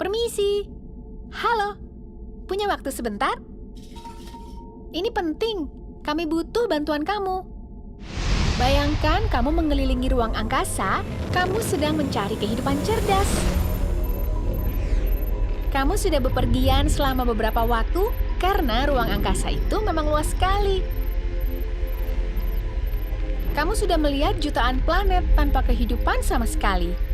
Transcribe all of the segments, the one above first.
Permisi. Halo, punya waktu sebentar? Ini penting, kami butuh bantuan kamu. Bayangkan kamu mengelilingi ruang angkasa, kamu sedang mencari kehidupan cerdas. Kamu sudah bepergian selama beberapa waktu karena ruang angkasa itu memang luas sekali. Kamu sudah melihat jutaan planet tanpa kehidupan sama sekali.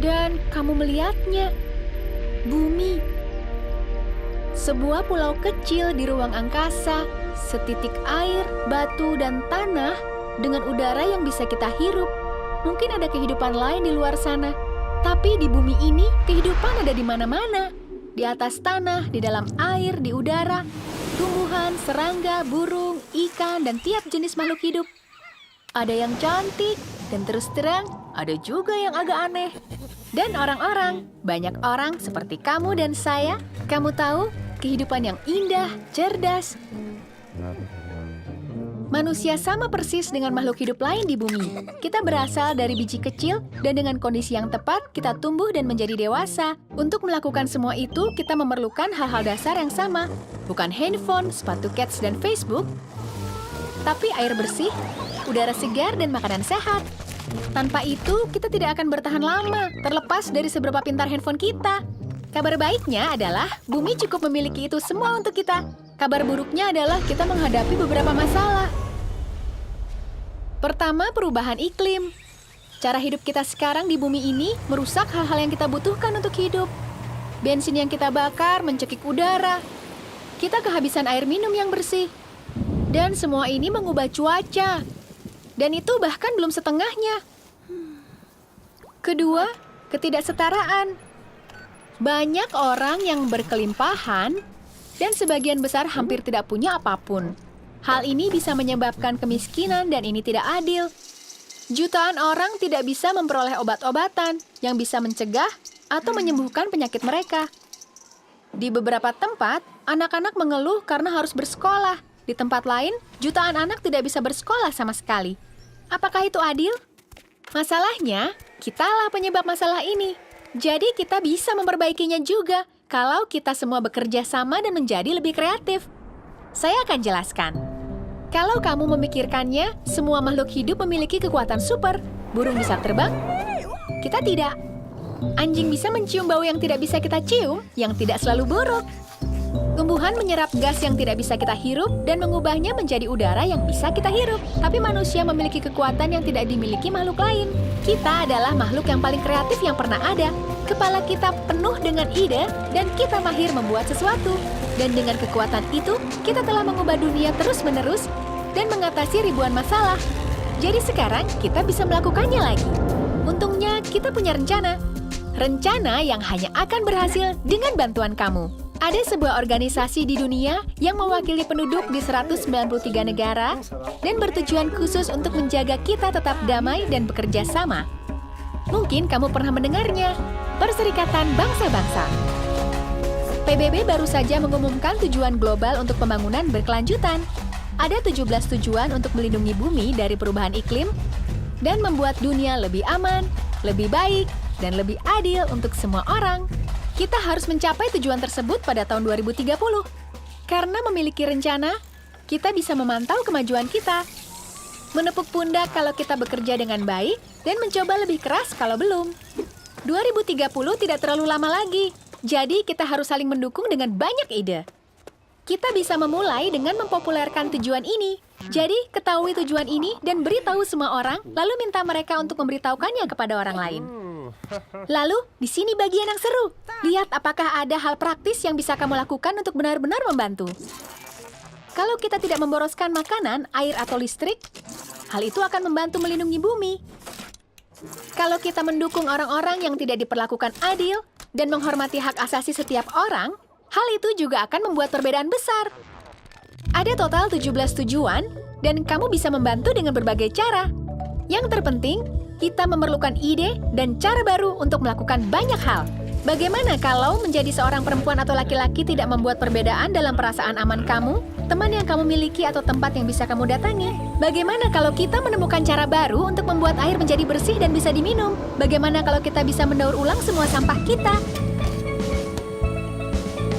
Dan kamu melihatnya, bumi. Sebuah pulau kecil di ruang angkasa, setitik air, batu, dan tanah dengan udara yang bisa kita hirup. Mungkin ada kehidupan lain di luar sana. Tapi di bumi ini, kehidupan ada di mana-mana. Di atas tanah, di dalam air, di udara. Tumbuhan, serangga, burung, ikan, dan tiap jenis makhluk hidup. Ada yang cantik, dan terus terang, ada juga yang agak aneh. Dan orang-orang, banyak orang seperti kamu dan saya, kamu tahu, kehidupan yang indah, cerdas. Manusia sama persis dengan makhluk hidup lain di bumi. Kita berasal dari biji kecil, dan dengan kondisi yang tepat, kita tumbuh dan menjadi dewasa. Untuk melakukan semua itu, kita memerlukan hal-hal dasar yang sama. Bukan handphone, sepatu kets, dan Facebook, tapi air bersih, udara segar, dan makanan sehat. Tanpa itu, kita tidak akan bertahan lama, terlepas dari seberapa pintar handphone kita. Kabar baiknya adalah, bumi cukup memiliki itu semua untuk kita. Kabar buruknya adalah kita menghadapi beberapa masalah. Pertama, perubahan iklim. Cara hidup kita sekarang di bumi ini merusak hal-hal yang kita butuhkan untuk hidup. Bensin yang kita bakar mencekik udara. Kita kehabisan air minum yang bersih. Dan semua ini mengubah cuaca. Dan itu bahkan belum setengahnya. Kedua, ketidaksetaraan. Banyak orang yang berkelimpahan dan sebagian besar hampir tidak punya apapun. Hal ini bisa menyebabkan kemiskinan dan ini tidak adil. Jutaan orang tidak bisa memperoleh obat-obatan yang bisa mencegah atau menyembuhkan penyakit mereka. Di beberapa tempat, anak-anak mengeluh karena harus bersekolah. Di tempat lain, jutaan anak tidak bisa bersekolah sama sekali. Apakah itu adil? Masalahnya, kitalah penyebab masalah ini. Jadi kita bisa memperbaikinya juga kalau kita semua bekerja sama dan menjadi lebih kreatif. Saya akan jelaskan. Kalau kamu memikirkannya, semua makhluk hidup memiliki kekuatan super. Burung bisa terbang, kita tidak. Anjing bisa mencium bau yang tidak bisa kita cium, yang tidak selalu buruk. Tumbuhan menyerap gas yang tidak bisa kita hirup dan mengubahnya menjadi udara yang bisa kita hirup. Tapi manusia memiliki kekuatan yang tidak dimiliki makhluk lain. Kita adalah makhluk yang paling kreatif yang pernah ada. Kepala kita penuh dengan ide dan kita mahir membuat sesuatu. Dan dengan kekuatan itu, kita telah mengubah dunia terus-menerus dan mengatasi ribuan masalah. Jadi sekarang kita bisa melakukannya lagi. Untungnya kita punya rencana. Rencana yang hanya akan berhasil dengan bantuan kamu. Ada sebuah organisasi di dunia yang mewakili penduduk di 193 negara dan bertujuan khusus untuk menjaga kita tetap damai dan bekerja sama. Mungkin kamu pernah mendengarnya, Perserikatan Bangsa-Bangsa. PBB baru saja mengumumkan tujuan global untuk pembangunan berkelanjutan. Ada 17 tujuan untuk melindungi bumi dari perubahan iklim dan membuat dunia lebih aman, lebih baik, dan lebih adil untuk semua orang. Kita harus mencapai tujuan tersebut pada tahun 2030. Karena memiliki rencana, kita bisa memantau kemajuan kita. Menepuk pundak kalau kita bekerja dengan baik dan mencoba lebih keras kalau belum. 2030 tidak terlalu lama lagi. Jadi kita harus saling mendukung dengan banyak ide. Kita bisa memulai dengan mempopulerkan tujuan ini. Jadi, ketahui tujuan ini dan beritahu semua orang, lalu minta mereka untuk memberitahukannya kepada orang lain. Lalu, di sini bagian yang seru. Lihat apakah ada hal praktis yang bisa kamu lakukan untuk benar-benar membantu. Kalau kita tidak memboroskan makanan, air, atau listrik, hal itu akan membantu melindungi bumi. Kalau kita mendukung orang-orang yang tidak diperlakukan adil dan menghormati hak asasi setiap orang, hal itu juga akan membuat perbedaan besar. Ada total 17 tujuan, dan kamu bisa membantu dengan berbagai cara. Yang terpenting, kita memerlukan ide dan cara baru untuk melakukan banyak hal. Bagaimana kalau menjadi seorang perempuan atau laki-laki tidak membuat perbedaan dalam perasaan aman kamu, teman yang kamu miliki atau tempat yang bisa kamu datangi? Bagaimana kalau kita menemukan cara baru untuk membuat air menjadi bersih dan bisa diminum? Bagaimana kalau kita bisa mendaur ulang semua sampah kita?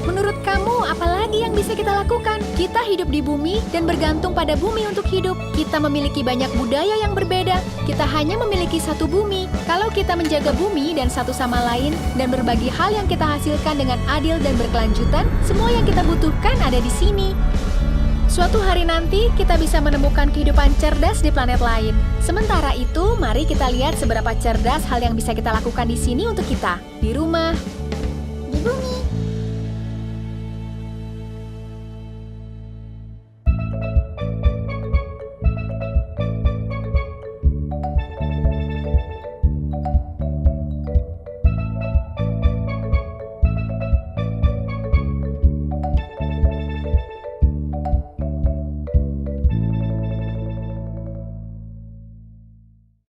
Menurut kamu, apa lagi yang bisa kita lakukan? Kita hidup di bumi dan bergantung pada bumi untuk hidup. Kita memiliki banyak budaya yang berbeda. Kita hanya memiliki satu bumi. Kalau kita menjaga bumi dan satu sama lain dan berbagi hal yang kita hasilkan dengan adil dan berkelanjutan, semua yang kita butuhkan ada di sini. Suatu hari nanti, kita bisa menemukan kehidupan cerdas di planet lain. Sementara itu, mari kita lihat seberapa cerdas hal yang bisa kita lakukan di sini untuk kita. Di rumah, Di bumi.